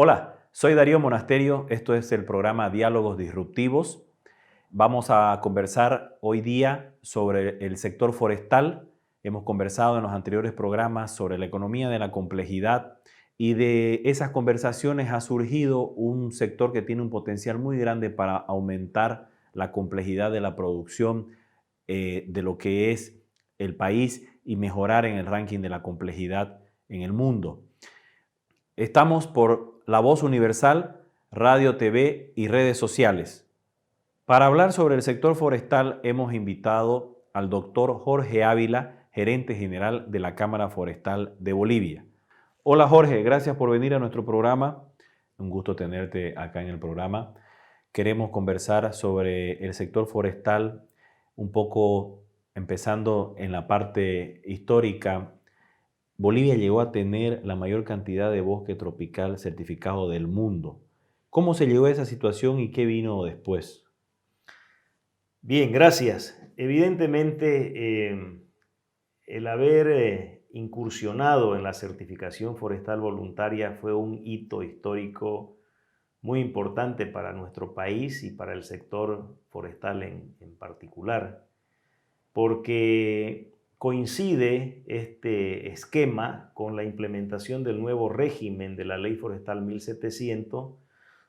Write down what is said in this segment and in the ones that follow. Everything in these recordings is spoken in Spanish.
Hola, soy Darío Monasterio, esto es el programa Diálogos Disruptivos. Vamos a conversar hoy día sobre el sector forestal. Hemos conversado en los anteriores programas sobre la economía de la complejidad y de esas conversaciones ha surgido un sector que tiene un potencial muy grande para aumentar la complejidad de la producción de lo que es el país y mejorar en el ranking de la complejidad en el mundo. Estamos por La Voz Universal, radio, TV y redes sociales. Para hablar sobre el sector forestal hemos invitado al doctor Jorge Ávila, gerente general de la Cámara Forestal de Bolivia. Hola Jorge, gracias por venir a nuestro programa. Un gusto tenerte acá en el programa. Queremos conversar sobre el sector forestal, un poco empezando en la parte histórica. Bolivia llegó a tener la mayor cantidad de bosque tropical certificado del mundo. ¿Cómo se llegó a esa situación y qué vino después? Bien, gracias. Evidentemente, el haber incursionado en la certificación forestal voluntaria fue un hito histórico muy importante para nuestro país y para el sector forestal en particular, porque coincide este esquema con la implementación del nuevo régimen de la Ley Forestal 1700,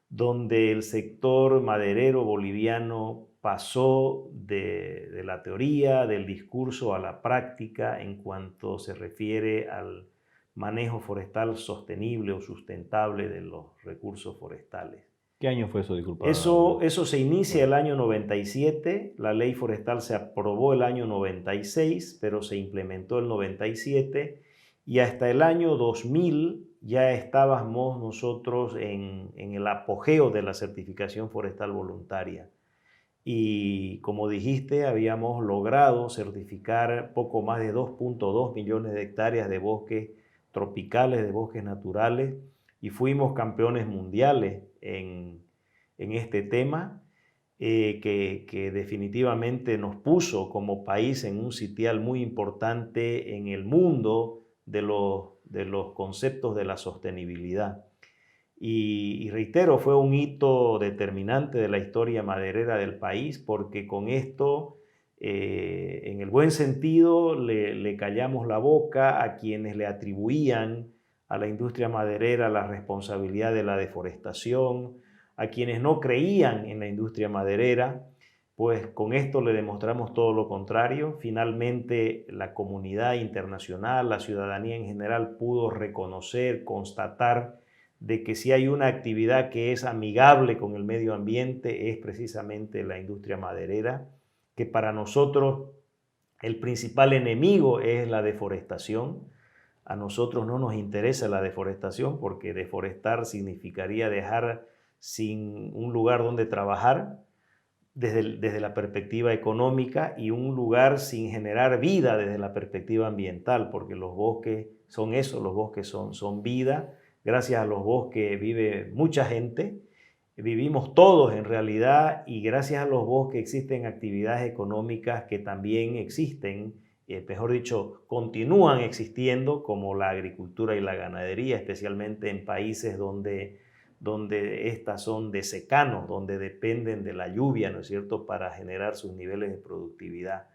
donde el sector maderero boliviano pasó de la teoría, del discurso a la práctica en cuanto se refiere al manejo forestal sostenible o sustentable de los recursos forestales. ¿Qué año fue eso? Disculpa. Eso se inicia el año 97, la ley forestal se aprobó el año 96, pero se implementó el 97 y hasta el año 2000 ya estábamos nosotros en el apogeo de la certificación forestal voluntaria. Y como dijiste, habíamos logrado certificar poco más de 2.2 millones de hectáreas de bosques tropicales, de bosques naturales, y fuimos campeones mundiales en este tema, que definitivamente nos puso como país en un sitial muy importante en el mundo de los conceptos de la sostenibilidad. Y reitero, fue un hito determinante de la historia maderera del país porque con esto, en el buen sentido, le callamos la boca a quienes le atribuían a la industria maderera la responsabilidad de la deforestación, a quienes no creían en la industria maderera, pues con esto le demostramos todo lo contrario. Finalmente, la comunidad internacional, la ciudadanía en general pudo reconocer, constatar de que si hay una actividad que es amigable con el medio ambiente es precisamente la industria maderera, que para nosotros el principal enemigo es la deforestación. A nosotros no nos interesa la deforestación porque deforestar significaría dejar sin un lugar donde trabajar desde la perspectiva económica y un lugar sin generar vida desde la perspectiva ambiental, porque los bosques son eso, los bosques son vida. Gracias a los bosques vive mucha gente, vivimos todos en realidad, y gracias a los bosques existen actividades económicas que también existen, mejor dicho, continúan existiendo, como la agricultura y la ganadería, especialmente en países donde estas son de secano, donde dependen de la lluvia, ¿no es cierto?, para generar sus niveles de productividad.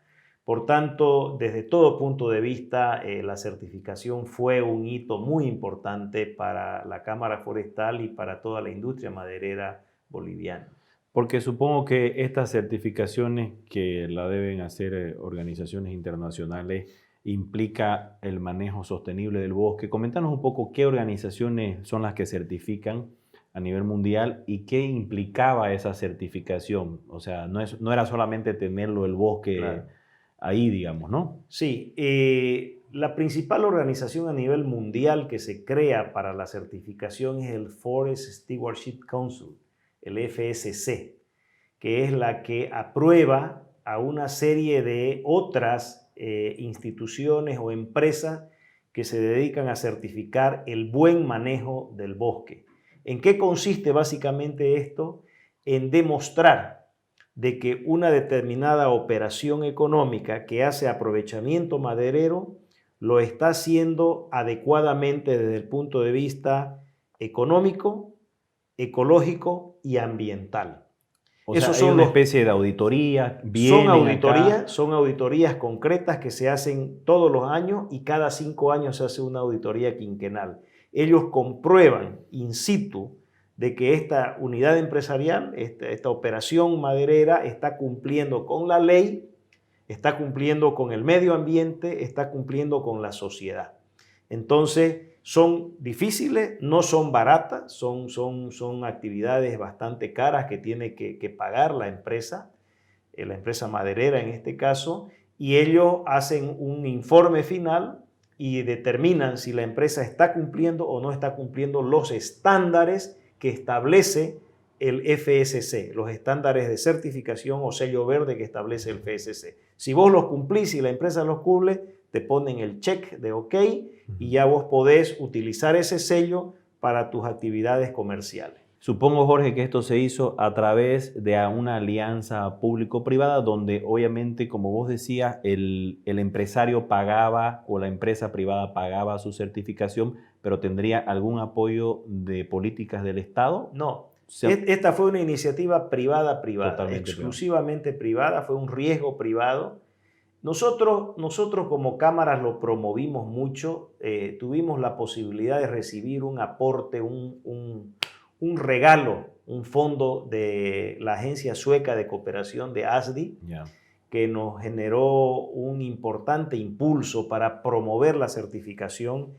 Por tanto, desde todo punto de vista, la certificación fue un hito muy importante para la Cámara Forestal y para toda la industria maderera boliviana. Porque supongo que estas certificaciones que la deben hacer organizaciones internacionales implica el manejo sostenible del bosque. Coméntanos un poco qué organizaciones son las que certifican a nivel mundial y qué implicaba esa certificación. O sea, no era solamente tenerlo el bosque Claro. ahí, digamos, ¿no? Sí, la principal organización a nivel mundial que se crea para la certificación es el Forest Stewardship Council, el FSC, que es la que aprueba a una serie de otras instituciones o empresas que se dedican a certificar el buen manejo del bosque. ¿En qué consiste básicamente esto? En demostrar de que una determinada operación económica que hace aprovechamiento maderero lo está haciendo adecuadamente desde el punto de vista económico, ecológico y ambiental. O sea, hay una especie de auditoría, son auditorías concretas que se hacen todos los años y cada 5 años se hace una auditoría quinquenal. Ellos comprueban in situ de que esta unidad empresarial, esta operación maderera está cumpliendo con la ley, está cumpliendo con el medio ambiente, está cumpliendo con la sociedad. Entonces, son difíciles, no son baratas, son actividades bastante caras que tiene que pagar la empresa maderera en este caso, y ellos hacen un informe final y determinan si la empresa está cumpliendo o no está cumpliendo los estándares que establece el FSC, los estándares de certificación o sello verde que establece el FSC. Si vos los cumplís y la empresa los cumple, te ponen el check de OK y ya vos podés utilizar ese sello para tus actividades comerciales. Supongo, Jorge, que esto se hizo a través de una alianza público-privada donde obviamente, como vos decías, el empresario pagaba o la empresa privada pagaba su certificación, pero ¿tendría algún apoyo de políticas del Estado? No, esta fue una iniciativa privada, exclusivamente privada, fue un riesgo privado. Nosotros como cámaras lo promovimos mucho, tuvimos la posibilidad de recibir un aporte, un regalo, un fondo de la agencia sueca de cooperación de ASDI, que nos generó un importante impulso para promover la certificación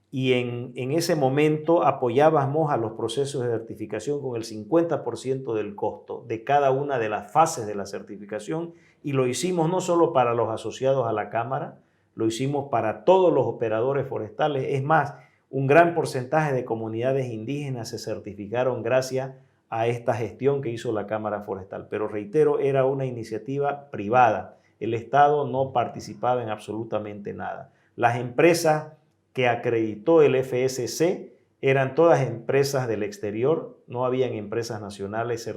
y en ese momento apoyábamos a los procesos de certificación con el 50% del costo de cada una de las fases de la certificación y lo hicimos no solo para los asociados a la Cámara, lo hicimos para todos los operadores forestales. Es más, un gran porcentaje de comunidades indígenas se certificaron gracias a esta gestión que hizo la Cámara Forestal. Pero reitero, era una iniciativa privada. El Estado no participaba en absolutamente nada. Las empresas que acreditó el FSC eran todas empresas del exterior, no habían empresas nacionales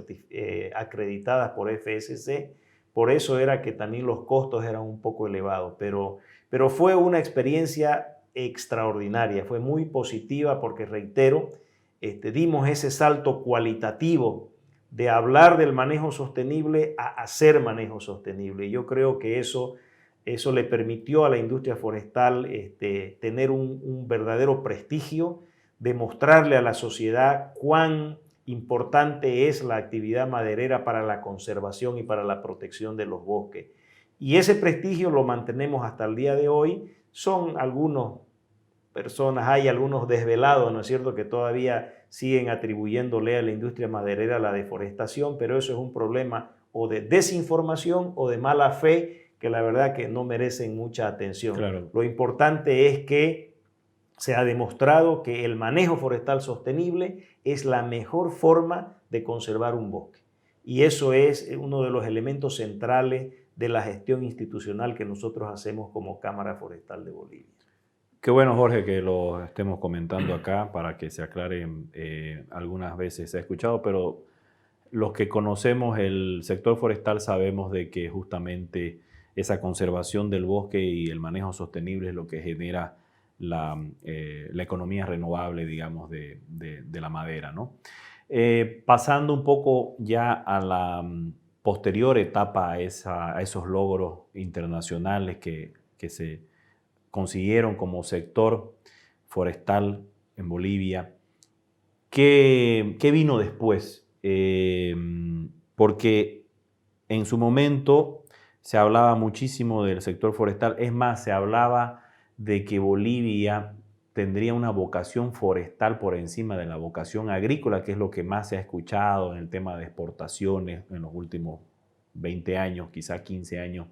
acreditadas por FSC, por eso era que también los costos eran un poco elevados, pero fue una experiencia extraordinaria, fue muy positiva porque, reitero, dimos ese salto cualitativo de hablar del manejo sostenible a hacer manejo sostenible. Y yo creo que eso le permitió a la industria forestal tener un verdadero prestigio, demostrarle a la sociedad cuán importante es la actividad maderera para la conservación y para la protección de los bosques. Y ese prestigio lo mantenemos hasta el día de hoy. Son algunas personas, hay algunos desvelados, ¿no es cierto?, que todavía siguen atribuyéndole a la industria maderera la deforestación, pero eso es un problema o de desinformación o de mala fe que la verdad que no merecen mucha atención. Claro. Lo importante es que se ha demostrado que el manejo forestal sostenible es la mejor forma de conservar un bosque. Y eso es uno de los elementos centrales de la gestión institucional que nosotros hacemos como Cámara Forestal de Bolivia. Qué bueno, Jorge, que lo estemos comentando acá para que se aclare. Algunas veces se ha escuchado, pero los que conocemos el sector forestal sabemos de que justamente esa conservación del bosque y el manejo sostenible es lo que genera la economía renovable, digamos, de la madera, ¿no? Pasando un poco ya a la posterior etapa a esos logros internacionales que se consiguieron como sector forestal en Bolivia, ¿qué vino después? Porque en su momento se hablaba muchísimo del sector forestal, es más, se hablaba de que Bolivia tendría una vocación forestal por encima de la vocación agrícola, que es lo que más se ha escuchado en el tema de exportaciones en los últimos 20 años, quizá 15 años,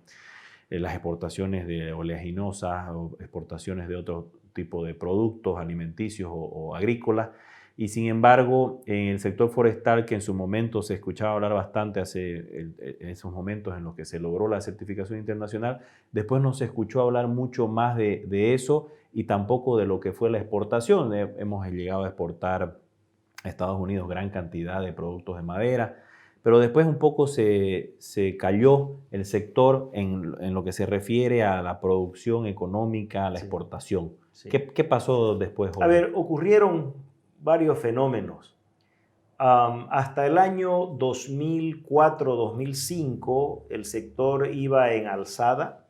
las exportaciones de oleaginosas o exportaciones de otro tipo de productos alimenticios o agrícolas. Y sin embargo, en el sector forestal, que en su momento se escuchaba hablar bastante en esos momentos en los que se logró la certificación internacional, después no se escuchó hablar mucho más de eso y tampoco de lo que fue la exportación. Hemos llegado a exportar a Estados Unidos gran cantidad de productos de madera, pero después un poco se cayó el sector en lo que se refiere a la producción económica, a la exportación. Sí. ¿Qué pasó después, Jorge? A ver, ocurrieron varios fenómenos. Hasta el año 2004-2005 el sector iba en alzada,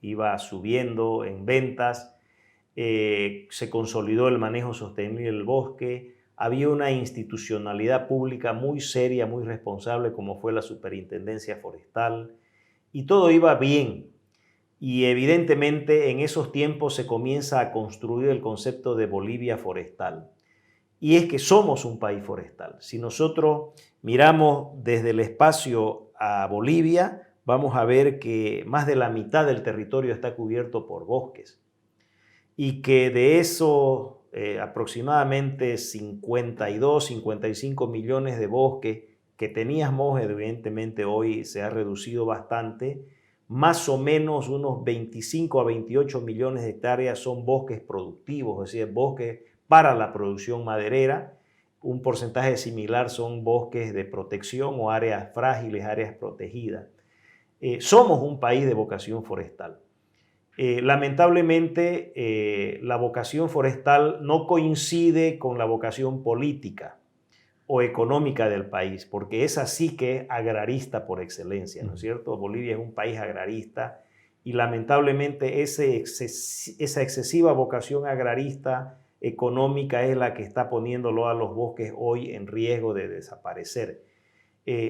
iba subiendo en ventas, se consolidó el manejo sostenible del bosque, había una institucionalidad pública muy seria, muy responsable como fue la Superintendencia Forestal y todo iba bien. Y evidentemente en esos tiempos se comienza a construir el concepto de Bolivia forestal. Y es que somos un país forestal. Si nosotros miramos desde el espacio a Bolivia, vamos a ver que más de la mitad del territorio está cubierto por bosques. Y que de esos aproximadamente 52, 55 millones de bosques que teníamos, evidentemente hoy se ha reducido bastante, más o menos unos 25 a 28 millones de hectáreas son bosques productivos, es decir, bosques para la producción maderera. Un porcentaje similar son bosques de protección o áreas frágiles, áreas protegidas. Somos un país de vocación forestal. Lamentablemente, la vocación forestal no coincide con la vocación política o económica del país, porque esa sí que es agrarista por excelencia, ¿no es cierto? Bolivia es un país agrarista y lamentablemente esa excesiva vocación agrarista económica es la que está poniéndolo a los bosques hoy en riesgo de desaparecer.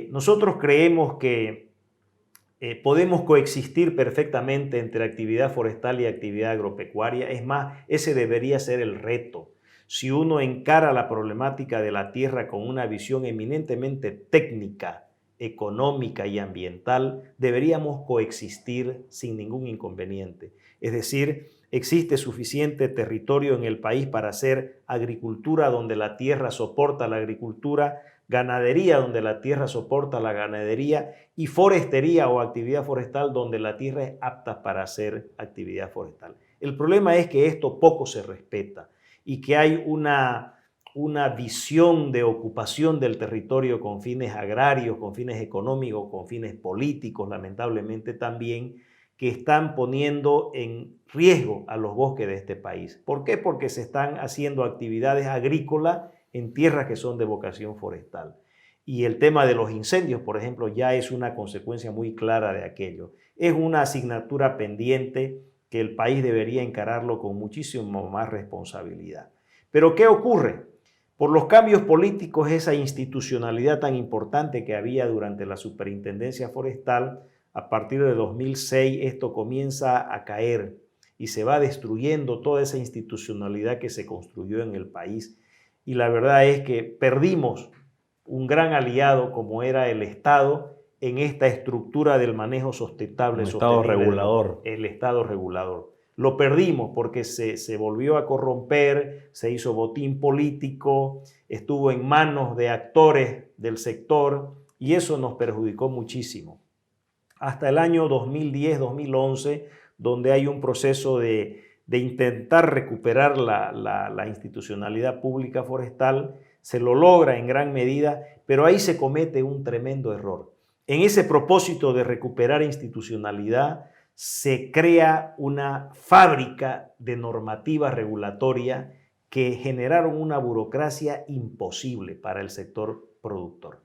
Nosotros creemos que podemos coexistir perfectamente entre actividad forestal y actividad agropecuaria. Es más, ese debería ser el reto. Si uno encara la problemática de la tierra con una visión eminentemente técnica, económica y ambiental, deberíamos coexistir sin ningún inconveniente. Es decir, existe suficiente territorio en el país para hacer agricultura donde la tierra soporta la agricultura, ganadería donde la tierra soporta la ganadería y forestería o actividad forestal donde la tierra es apta para hacer actividad forestal. El problema es que esto poco se respeta y que hay una visión de ocupación del territorio con fines agrarios, con fines económicos, con fines políticos, lamentablemente también, que están poniendo en riesgo a los bosques de este país. ¿Por qué? Porque se están haciendo actividades agrícolas en tierras que son de vocación forestal. Y el tema de los incendios, por ejemplo, ya es una consecuencia muy clara de aquello. Es una asignatura pendiente que el país debería encararlo con muchísimo más responsabilidad. Pero ¿qué ocurre? Por los cambios políticos, esa institucionalidad tan importante que había durante la Superintendencia Forestal, a partir de 2006 esto comienza a caer y se va destruyendo toda esa institucionalidad que se construyó en el país. Y la verdad es que perdimos un gran aliado como era el Estado en esta estructura del manejo sustentable. El Estado regulador. El Estado regulador. Lo perdimos porque se volvió a corromper, se hizo botín político, estuvo en manos de actores del sector y eso nos perjudicó muchísimo. Hasta el año 2010-2011, donde hay un proceso de intentar recuperar la institucionalidad pública forestal, se lo logra en gran medida, pero ahí se comete un tremendo error. En ese propósito de recuperar institucionalidad, se crea una fábrica de normativa regulatoria que generaron una burocracia imposible para el sector productor.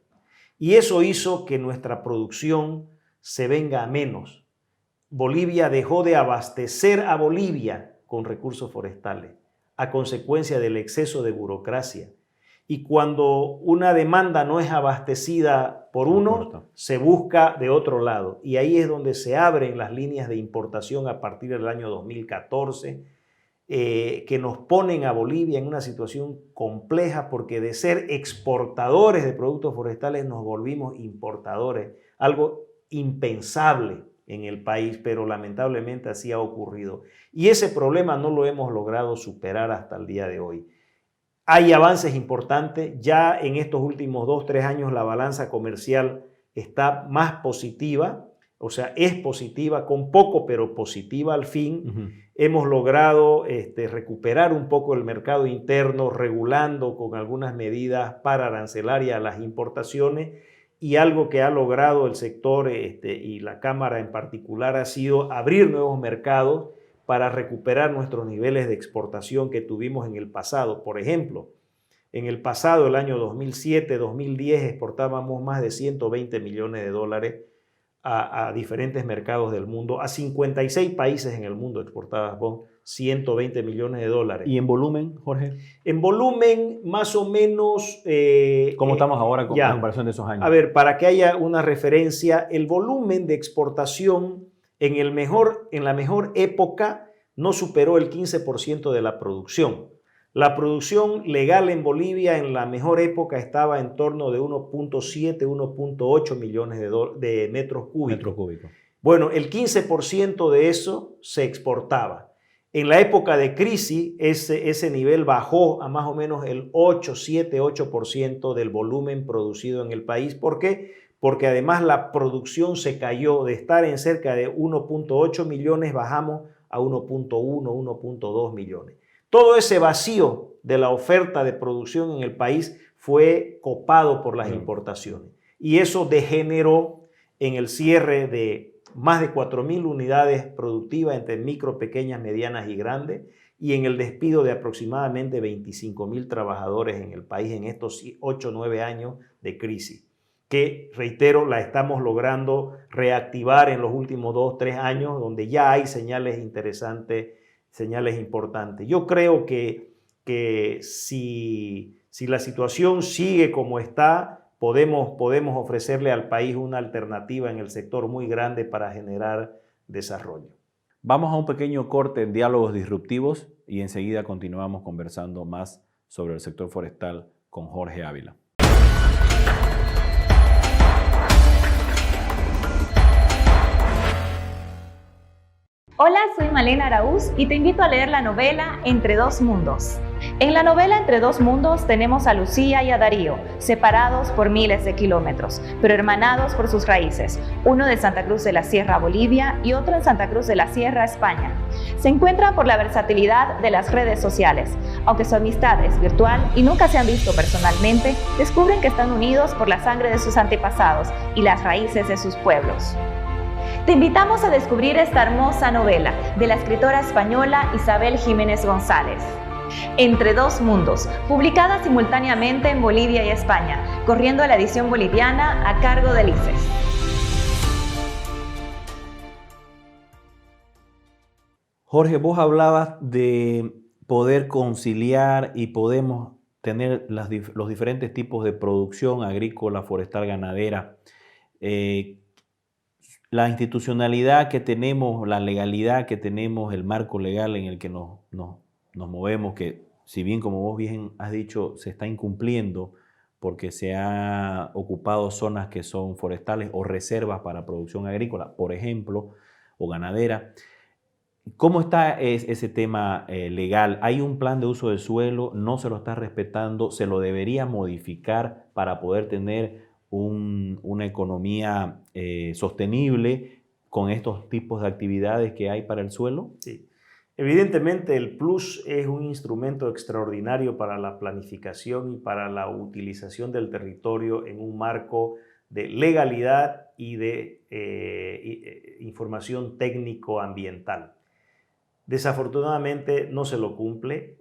Y eso hizo que nuestra producción se venga a menos. Bolivia dejó de abastecer a Bolivia con recursos forestales a consecuencia del exceso de burocracia. Y cuando una demanda no es abastecida por uno, se busca de otro lado. Y ahí es donde se abren las líneas de importación a partir del año 2014, que nos ponen a Bolivia en una situación compleja porque de ser exportadores de productos forestales nos volvimos importadores. Algo impensable en el país, pero lamentablemente así ha ocurrido. Y ese problema no lo hemos logrado superar hasta el día de hoy. Hay avances importantes, ya en estos últimos 2-3 años la balanza comercial está más positiva, o sea, es positiva, con poco, pero positiva al fin. Hemos logrado recuperar un poco el mercado interno, regulando con algunas medidas pararancelarias las importaciones, y algo que ha logrado el sector y la Cámara en particular ha sido abrir nuevos mercados para recuperar nuestros niveles de exportación que tuvimos en el pasado. Por ejemplo, En el pasado, el año 2007, 2010, exportábamos más de 120 millones de dólares a diferentes mercados del mundo. A 56 países en el mundo exportábamos 120 millones de dólares. ¿Y en volumen, Jorge? En volumen, más o menos... ¿Cómo estamos ahora en comparación de esos años? A ver, para que haya una referencia, el volumen de exportación en la mejor época no superó el 15% de la producción. La producción legal en Bolivia en la mejor época estaba en torno de 1.7, 1.8 millones de metros cúbicos. Bueno, el 15% de eso se exportaba. En la época de crisis, ese nivel bajó a más o menos el 8, 7, 8% del volumen producido en el país. ¿Por qué? Porque además la producción se cayó de estar en cerca de 1.8 millones, bajamos a 1.1, 1.2 millones. Todo ese vacío de la oferta de producción en el país fue copado por las importaciones. Y eso degeneró en el cierre de más de 4.000 unidades productivas entre micro, pequeñas, medianas y grandes, y en el despido de aproximadamente 25.000 trabajadores en el país en estos 8 o 9 años de crisis, que, reitero, la estamos logrando reactivar en los últimos 2 o 3 años, donde ya hay señales interesantes, señales importantes. Yo creo que si la situación sigue como está, podemos ofrecerle al país una alternativa en el sector muy grande para generar desarrollo. Vamos a un pequeño corte en Diálogos Disruptivos y enseguida continuamos conversando más sobre el sector forestal con Jorge Ávila. Hola, soy Malena Araúz y te invito a leer la novela Entre dos mundos. En la novela Entre dos mundos tenemos a Lucía y a Darío, separados por miles de kilómetros, pero hermanados por sus raíces, uno de Santa Cruz de la Sierra, Bolivia, y otro en Santa Cruz de la Sierra, España. Se encuentran por la versatilidad de las redes sociales. Aunque su amistad es virtual y nunca se han visto personalmente, descubren que están unidos por la sangre de sus antepasados y las raíces de sus pueblos. Te invitamos a descubrir esta hermosa novela de la escritora española Isabel Jiménez González. Entre dos mundos, publicada simultáneamente en Bolivia y España, corriendo a la edición boliviana a cargo del ICES. Jorge, vos hablabas de poder conciliar y podemos tener los diferentes tipos de producción agrícola, forestal, ganadera. La institucionalidad que tenemos, la legalidad que tenemos, el marco legal en el que nos movemos, que si bien, como vos bien has dicho, se está incumpliendo porque se han ocupado zonas que son forestales o reservas para producción agrícola, por ejemplo, o ganadera. ¿Cómo está ese tema legal? ¿Hay un plan de uso del suelo? ¿No se lo está respetando? ¿Se lo debería modificar para poder tener una economía sostenible con estos tipos de actividades que hay para el suelo? Sí. Evidentemente el PLUS es un instrumento extraordinario para la planificación y para la utilización del territorio en un marco de legalidad y de información técnico-ambiental. Desafortunadamente no se lo cumple.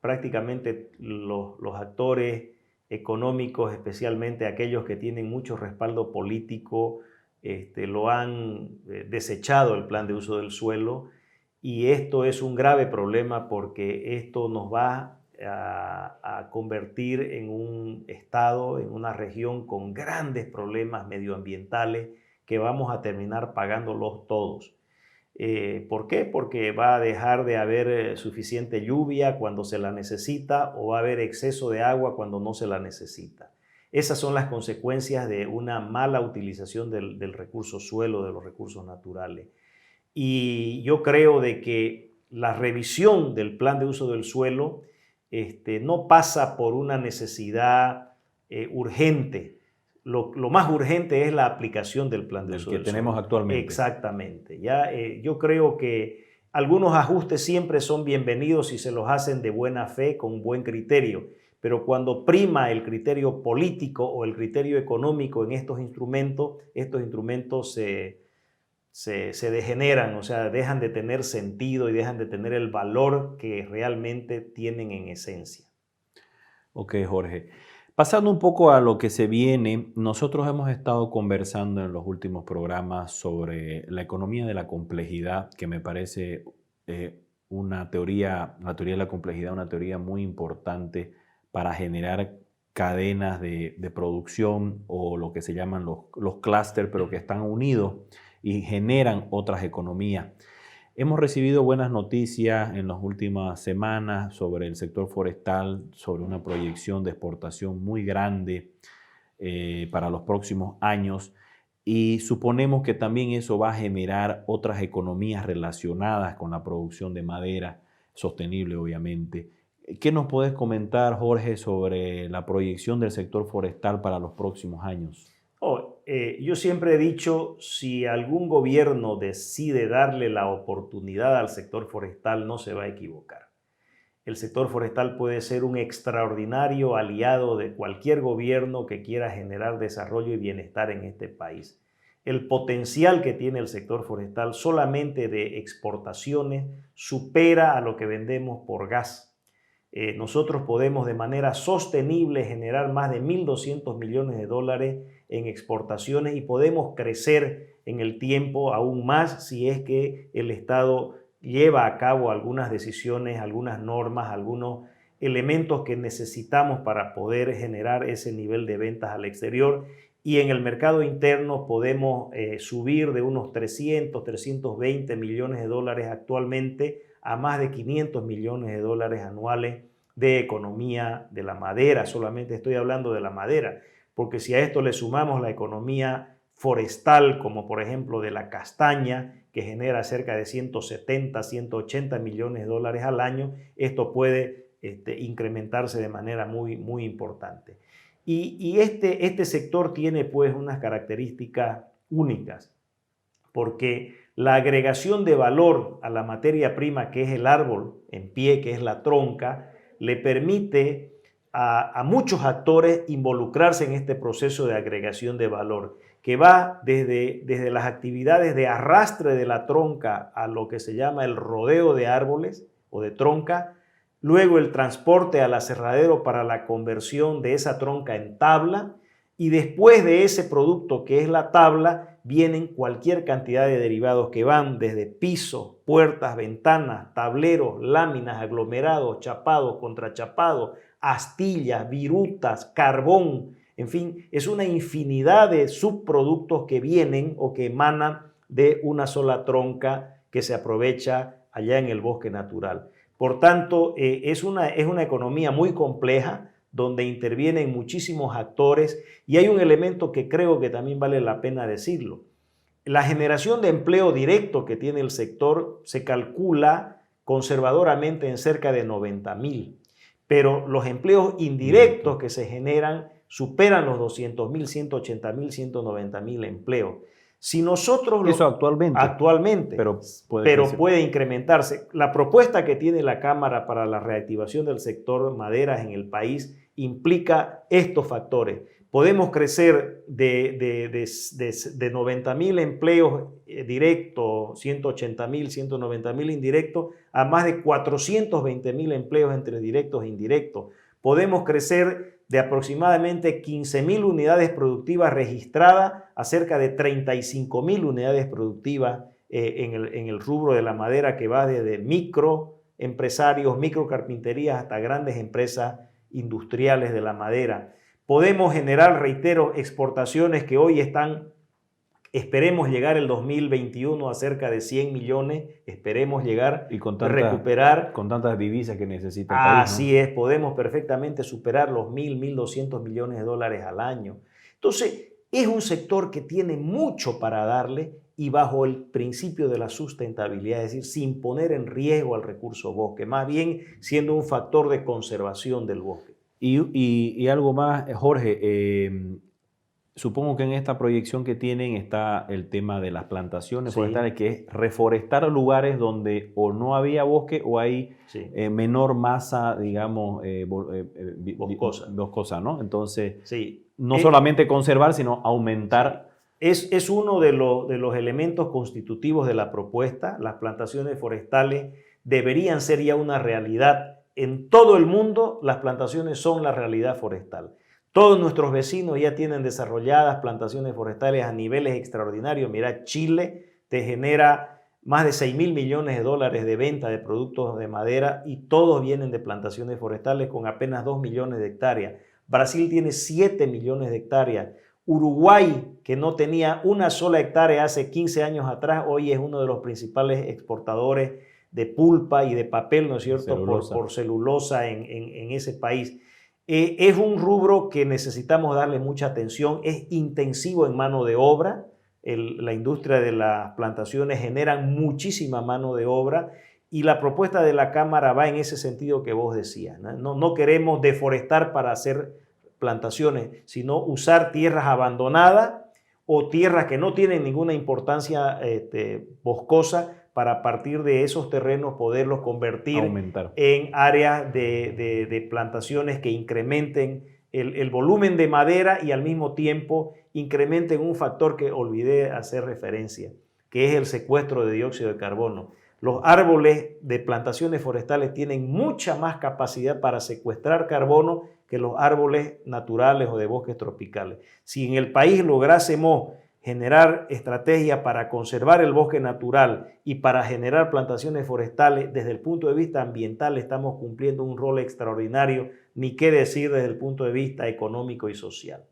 Prácticamente los actores económicos, especialmente aquellos que tienen mucho respaldo político, lo han desechado el plan de uso del suelo. Y esto es un grave problema porque esto nos va a convertir en un estado, en una región con grandes problemas medioambientales que vamos a terminar pagándolos todos. ¿Por qué? Porque va a dejar de haber suficiente lluvia cuando se la necesita o va a haber exceso de agua cuando no se la necesita. Esas son las consecuencias de una mala utilización del recurso suelo, de los recursos naturales. Y yo creo de que la revisión del plan de uso del suelo no pasa por una necesidad urgente. Lo más urgente es la aplicación del plan de uso del suelo. Que tenemos actualmente. Exactamente. Yo creo que algunos ajustes siempre son bienvenidos si se los hacen de buena fe, con buen criterio. Pero cuando prima el criterio político o el criterio económico en estos instrumentos se degeneran, o sea, dejan de tener sentido y dejan de tener el valor que realmente tienen en esencia. Ok, Jorge. Pasando un poco a lo que se viene, nosotros hemos estado conversando en los últimos programas sobre la economía de la complejidad, que me parece una teoría, la teoría de la complejidad, una teoría muy importante para generar cadenas de producción o lo que se llaman los clústeres, pero que están unidos y generan otras economías. Hemos recibido buenas noticias en las últimas semanas sobre el sector forestal, sobre una proyección de exportación muy grande para los próximos años y suponemos que también eso va a generar otras economías relacionadas con la producción de madera sostenible, obviamente. ¿Qué nos puedes comentar, Jorge, sobre la proyección del sector forestal para los próximos años? Yo siempre he dicho, si algún gobierno decide darle la oportunidad al sector forestal, no se va a equivocar. El sector forestal puede ser un extraordinario aliado de cualquier gobierno que quiera generar desarrollo y bienestar en este país. El potencial que tiene el sector forestal solamente de exportaciones supera a lo que vendemos por gas. Nosotros podemos de manera sostenible generar más de 1.200 millones de dólares en exportaciones y podemos crecer en el tiempo aún más si es que el Estado lleva a cabo algunas decisiones, algunas normas, algunos elementos que necesitamos para poder generar ese nivel de ventas al exterior. Y en el mercado interno podemos subir de unos 320 millones de dólares actualmente a más de 500 millones de dólares anuales de economía de la madera. Solamente estoy hablando de la madera, porque si a esto le sumamos la economía forestal, como por ejemplo de la castaña, que genera cerca de 170, 180 millones de dólares al año, esto puede incrementarse de manera muy, muy importante. Y este sector tiene pues unas características únicas, porque la agregación de valor a la materia prima, que es el árbol en pie, que es la tronca, le permite a muchos actores involucrarse en este proceso de agregación de valor, que va desde las actividades de arrastre de la tronca a lo que se llama el rodeo de árboles o de tronca, luego el transporte al aserradero para la conversión de esa tronca en tabla, y después de ese producto que es la tabla, vienen cualquier cantidad de derivados que van desde pisos, puertas, ventanas, tableros, láminas, aglomerados, chapados, contrachapados, astillas, virutas, carbón, en fin, es una infinidad de subproductos que vienen o que emanan de una sola tronca que se aprovecha allá en el bosque natural. Por tanto, es una economía muy compleja, donde intervienen muchísimos actores, y hay un elemento que creo que también vale la pena decirlo. La generación de empleo directo que tiene el sector se calcula conservadoramente en cerca de 90,000, pero los empleos indirectos que se generan superan los 200,000, 180,000, 190,000 empleos. Si nosotros Eso actualmente, pero puede puede incrementarse. La propuesta que tiene la Cámara para la reactivación del sector maderas en el país implica estos factores. Podemos crecer de 90,000 empleos directos, 180,000, 190,000 indirectos, a más de 420,000 empleos entre directos e indirectos. Podemos crecer de aproximadamente 15,000 unidades productivas registradas a cerca de 35,000 unidades productivas en el rubro de la madera, que va desde microempresarios, microcarpinterías hasta grandes empresas industriales de la madera. Podemos generar, reitero, exportaciones que hoy están, esperemos llegar el 2021 a cerca de 100 millones, esperemos llegar y recuperar. Con tantas divisas que necesita el país, ¿no? Así es, podemos perfectamente superar los 1.200 millones de dólares al año. Entonces, es un sector que tiene mucho para darle y bajo el principio de la sustentabilidad, es decir, sin poner en riesgo al recurso bosque, más bien siendo un factor de conservación del bosque. Y algo más, Jorge, supongo que en esta proyección que tienen está el tema de las plantaciones forestales, que es reforestar lugares donde o no había bosque o hay menor masa, digamos, boscosa, ¿no? Entonces, no solamente conservar, sino aumentar. Es uno de los elementos constitutivos de la propuesta. Las plantaciones forestales deberían ser ya una realidad en todo el mundo las plantaciones son la realidad forestal. Todos nuestros vecinos ya tienen desarrolladas plantaciones forestales a niveles extraordinarios. Mira, Chile te genera más de 6.000 millones de dólares de venta de productos de madera y todos vienen de plantaciones forestales con apenas 2 millones de hectáreas. Brasil tiene 7 millones de hectáreas. Uruguay, que no tenía una sola hectárea hace 15 años atrás, hoy es uno de los principales exportadores de pulpa y de papel, ¿no es cierto?, celulosa. por celulosa en ese país. Es un rubro que necesitamos darle mucha atención, es intensivo en mano de obra. La industria de las plantaciones genera muchísima mano de obra y la propuesta de la Cámara va en ese sentido que vos decías. No queremos deforestar para hacer plantaciones, sino usar tierras abandonadas o tierras que no tienen ninguna importancia boscosa para a partir de esos terrenos poderlos convertir en áreas de plantaciones que incrementen el volumen de madera y al mismo tiempo incrementen un factor que olvidé hacer referencia, que es el secuestro de dióxido de carbono. Los árboles de plantaciones forestales tienen mucha más capacidad para secuestrar carbono que los árboles naturales o de bosques tropicales. Si en el país lográsemos generar estrategias para conservar el bosque natural y para generar plantaciones forestales, desde el punto de vista ambiental estamos cumpliendo un rol extraordinario, ni qué decir desde el punto de vista económico y social.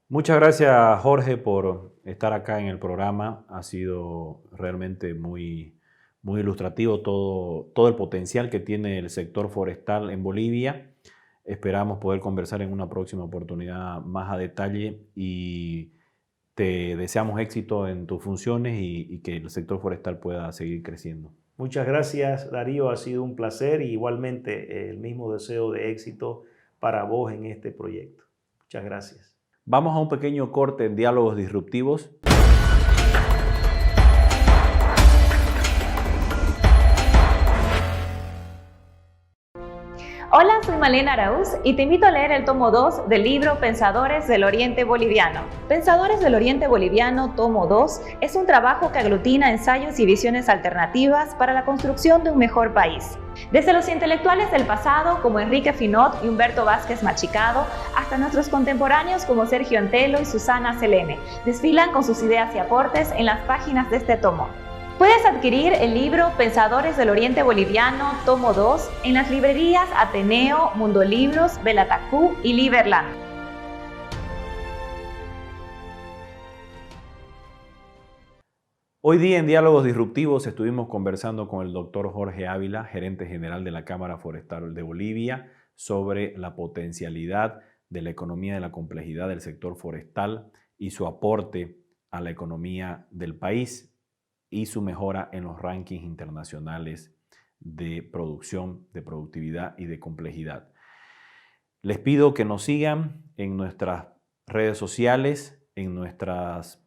Muchas gracias, Jorge, por estar acá en el programa. Ha sido realmente muy ilustrativo todo el potencial que tiene el sector forestal en Bolivia. Esperamos poder conversar en una próxima oportunidad más a detalle y te deseamos éxito en tus funciones y que el sector forestal pueda seguir creciendo. Muchas gracias, Darío. Ha sido un placer y igualmente el mismo deseo de éxito para vos en este proyecto. Muchas gracias. Vamos a un pequeño corte en Diálogos Disruptivos. Hola, soy Malena Araúz y te invito a leer el tomo 2 del libro Pensadores del Oriente Boliviano. Pensadores del Oriente Boliviano, tomo 2, es un trabajo que aglutina ensayos y visiones alternativas para la construcción de un mejor país. Desde los intelectuales del pasado como Enrique Finot y Humberto Vázquez Machicado, hasta nuestros contemporáneos como Sergio Antelo y Susana Selene, desfilan con sus ideas y aportes en las páginas de este tomo. Puedes adquirir el libro Pensadores del Oriente Boliviano, tomo 2, en las librerías Ateneo, Mundo Libros, Belatacú y Liberland. Hoy día en Diálogos Disruptivos estuvimos conversando con el doctor Jorge Ávila, gerente general de la Cámara Forestal de Bolivia, sobre la potencialidad de la economía de la complejidad del sector forestal y su aporte a la economía del país y su mejora en los rankings internacionales de producción, de productividad y de complejidad. Les pido que nos sigan en nuestras redes sociales, en nuestros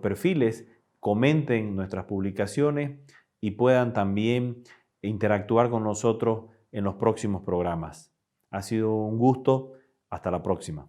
perfiles, comenten nuestras publicaciones y puedan también interactuar con nosotros en los próximos programas. Ha sido un gusto. Hasta la próxima.